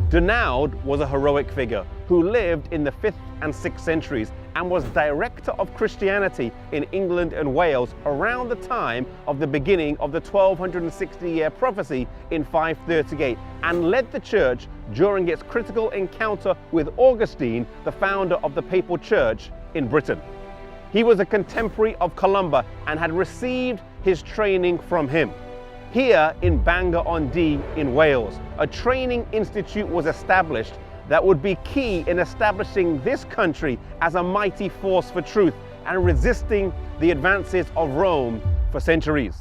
Dinooth was a heroic figure who lived in the 5th and 6th centuries and was director of Christianity in England and Wales around the time of the beginning of the 1260-year prophecy in 538, and led the church during its critical encounter with Augustine, the founder of the papal church in Britain. He was a contemporary of Columba and had received his training from him. Here in Bangor-on-Dee in Wales, a training institute was established that would be key in establishing this country as a mighty force for truth and resisting the advances of Rome for centuries.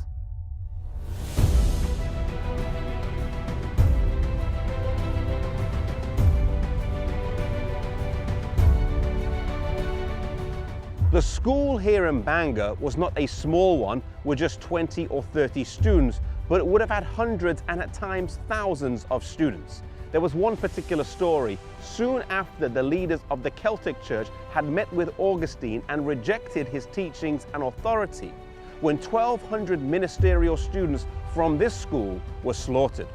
The school here in Bangor was not a small one with just 20 or 30 students, but it would have had hundreds and at times thousands of students. There was one particular story. Soon after the leaders of the Celtic Church had met with Augustine and rejected his teachings and authority, when 1,200 ministerial students from this school were slaughtered.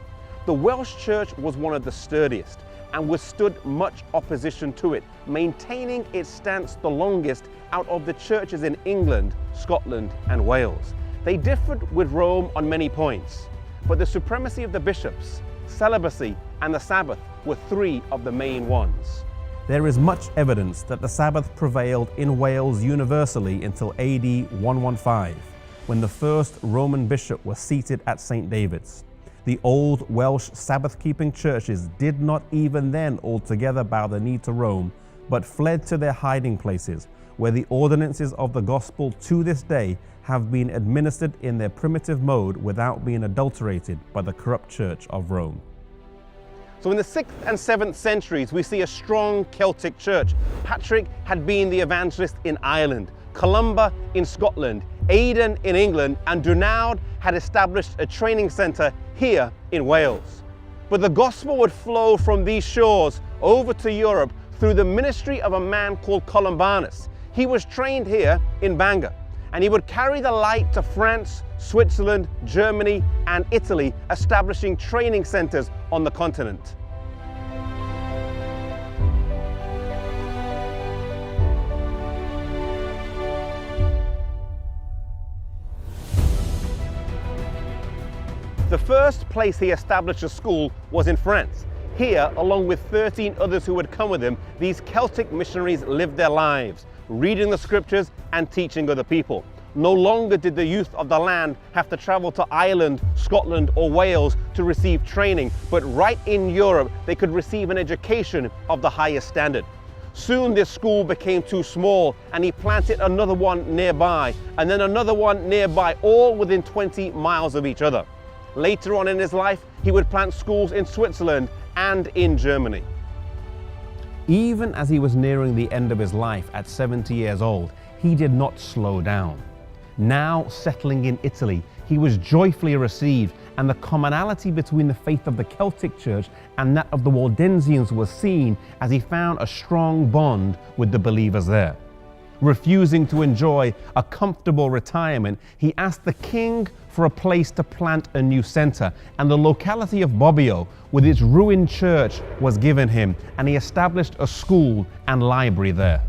The Welsh Church was one of the sturdiest and withstood much opposition to it, maintaining its stance the longest out of the churches in England, Scotland, and Wales. They differed with Rome on many points, but the supremacy of the bishops, celibacy, and the Sabbath were three of the main ones. There is much evidence that the Sabbath prevailed in Wales universally until AD 115, when the first Roman bishop was seated at St. David's. The old Welsh Sabbath-keeping churches did not even then altogether bow the knee to Rome, but fled to their hiding places, where the ordinances of the gospel to this day have been administered in their primitive mode without being adulterated by the corrupt Church of Rome. So in the 6th and 7th centuries, we see a strong Celtic church. Patrick had been the evangelist in Ireland, Columba in Scotland, Aidan in England, and Dinooth had established a training centre here in Wales. But the gospel would flow from these shores over to Europe through the ministry of a man called Columbanus. He was trained here in Bangor, and he would carry the light to France, Switzerland, Germany, and Italy, establishing training centres on the continent. The first place he established a school was in France. Here, along with 13 others who would come with him, these Celtic missionaries lived their lives, reading the scriptures and teaching other people. No longer did the youth of the land have to travel to Ireland, Scotland, or Wales to receive training, but right in Europe they could receive an education of the highest standard. Soon this school became too small, and he planted another one nearby, and then another one nearby, all within 20 miles of each other. Later on in his life, he would plant schools in Switzerland and in Germany. Even as he was nearing the end of his life at 70 years old, he did not slow down. Now settling in Italy, he was joyfully received, and the commonality between the faith of the Celtic Church and that of the Waldensians was seen as he found a strong bond with the believers there. Refusing to enjoy a comfortable retirement, he asked the king for a place to plant a new centre, and the locality of Bobbio, with its ruined church, was given him, and he established a school and library there.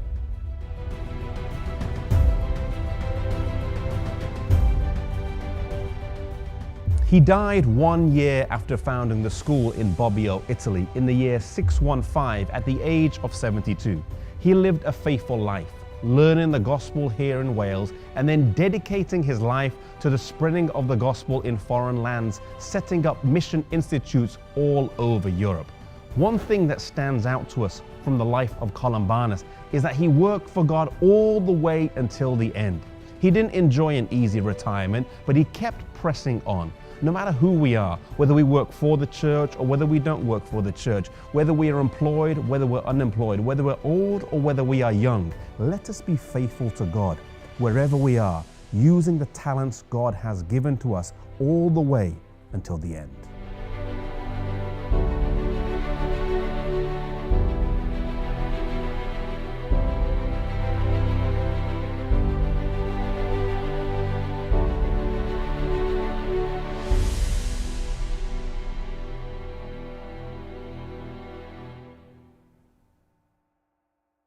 He died 1 year after founding the school in Bobbio, Italy, in the year 615 at the age of 72. He lived a faithful life, learning the gospel here in Wales, and then dedicating his life to the spreading of the gospel in foreign lands, setting up mission institutes all over Europe. One thing that stands out to us from the life of Columbanus is that he worked for God all the way until the end. He didn't enjoy an easy retirement, but he kept pressing on. No matter who we are, whether we work for the church or whether we don't work for the church, whether we are employed, whether we're unemployed, whether we're old or whether we are young, let us be faithful to God wherever we are, using the talents God has given to us all the way until the end.